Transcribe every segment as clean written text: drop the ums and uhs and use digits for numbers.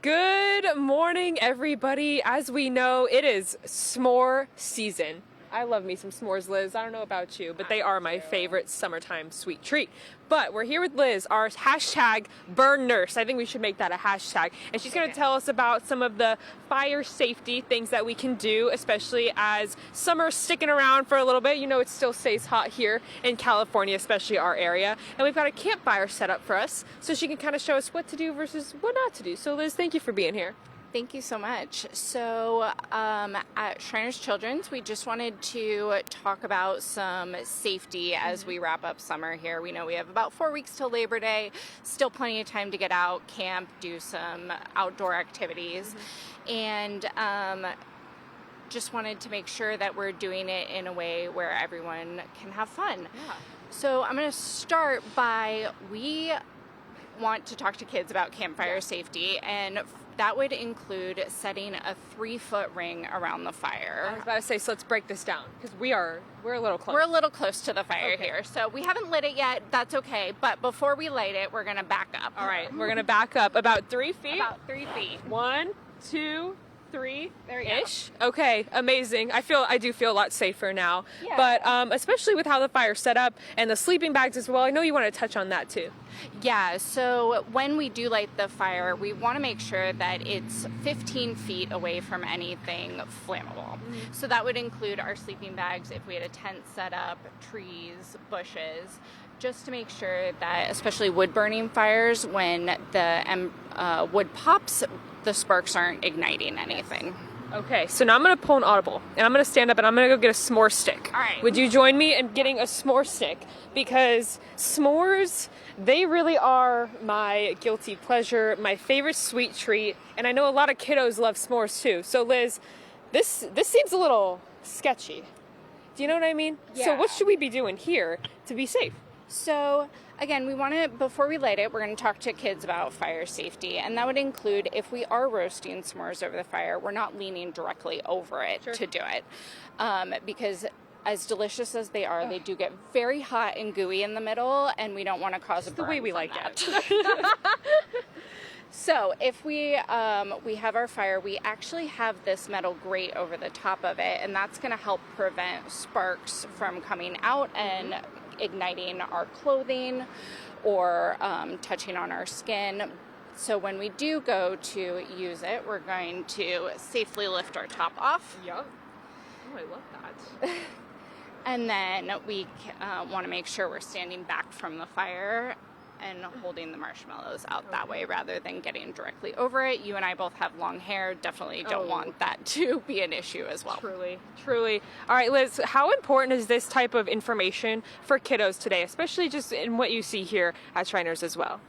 Good morning, everybody. As we know, it is s'more season. I love me some s'mores, Liz. I don't know about you, but they are my favorite summertime sweet treat. But we're here with Liz, our hashtag burn nurse. I think we should make that a hashtag. And she's going to tell us about some of the fire safety things that we can do, especially as summer's sticking around for a little bit. You know, it still stays hot here in California, especially our area. And we've got a campfire set up for us, so she can kind of show us what to do versus what not to do. So Liz, thank you for being here. Thank you so much. So at Shriners Children's, we just wanted to talk about some safety as we wrap up summer here. We know we have about 4 weeks till Labor Day, still plenty of time to get out, camp, do some outdoor activities, and just wanted to make sure that we're doing it in a way where everyone can have fun. Yeah. So I'm going to start by, we want to talk to kids about campfire safety, and that would include setting a 3-foot ring around the fire. I was about to say, so let's break this down, because we're a little close. We're a little close to the fire here, so we haven't lit it yet. That's okay, but before we light it, we're gonna back up. All right, we're gonna back up about 3 feet. About 3 feet. 1, 2, 3 There you ish. Okay, amazing. I do feel a lot safer now. Yeah. But especially with how the fire's set up and the sleeping bags as well. I know you want to touch on that too. Yeah, so when we do light the fire, we want to make sure that it's 15 feet away from anything flammable. So that would include our sleeping bags if we had a tent set up, trees, bushes, just to make sure that, especially wood burning fires, when the wood pops, the sparks aren't igniting anything. Okay, so now I'm going to pull an audible, and I'm going to stand up and I'm going to go get a s'more stick. All right. Would you join me in getting a s'more stick? Because s'mores, they really are my guilty pleasure, my favorite sweet treat, and I know a lot of kiddos love s'mores too. So Liz, this seems a little sketchy. Do you know what I mean? Yeah. So what should we be doing here to be safe? So again, we want to, before we light it, we're going to talk to kids about fire safety, and that would include if we are roasting s'mores over the fire, we're not leaning directly over it to do it, because as delicious as they are, they do get very hot and gooey in the middle, and we don't want to cause a burn. The way we from like that. it. So if we have our fire, we actually have this metal grate over the top of it, and that's going to help prevent sparks from coming out and igniting our clothing or touching on our skin. So when we do go to use it, we're going to safely lift our top off. Yup. Oh, I love that. And then we want to make sure we're standing back from the fire and holding the marshmallows out that way rather than getting directly over it. You and I both have long hair. Definitely don't want that to be an issue as well. Truly, truly. All right, Liz, how important is this type of information for kiddos today, especially just in what you see here at Shriners as well?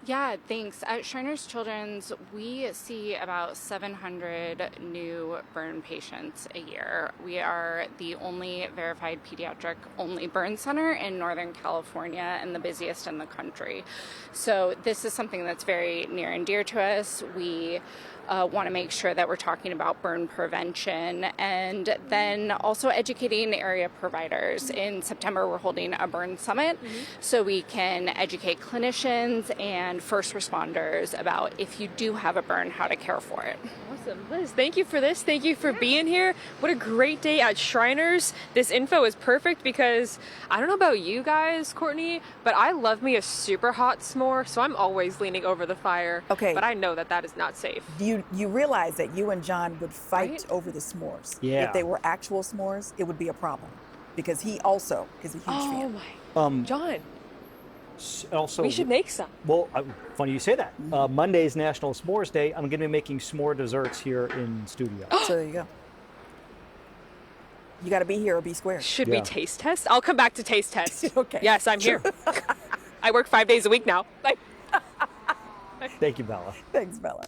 Yeah, thanks. At Shriners Children's, we see about 700 new burn patients a year. We are the only verified pediatric only burn center in Northern California and the busiest in the country. So this is something that's very near and dear to us. We want to make sure that we're talking about burn prevention and then also educating area providers. In September, we're holding a burn summit so we can educate clinicians and first responders about if you do have a burn, how to care for it. Awesome. Liz, thank you for this. Thank you for being here. What a great day at Shriners. This info is perfect because I don't know about you guys, Courtney, but I love me a super hot s'more, so I'm always leaning over the fire. Okay. But I know that that is not safe. You realize that you and John would fight over the s'mores. Yeah. If they were actual s'mores, it would be a problem because he also is a huge fan. My. John, Also, we should make some. Well, funny you say that. Monday is National S'mores Day. I'm going to be making s'more desserts here in studio. So there you go. You got to be here or be square. Should we taste test? I'll come back to taste test. Okay. Yes, I'm here. I work 5 days a week now. Thank you, Bella. Thanks, Bella.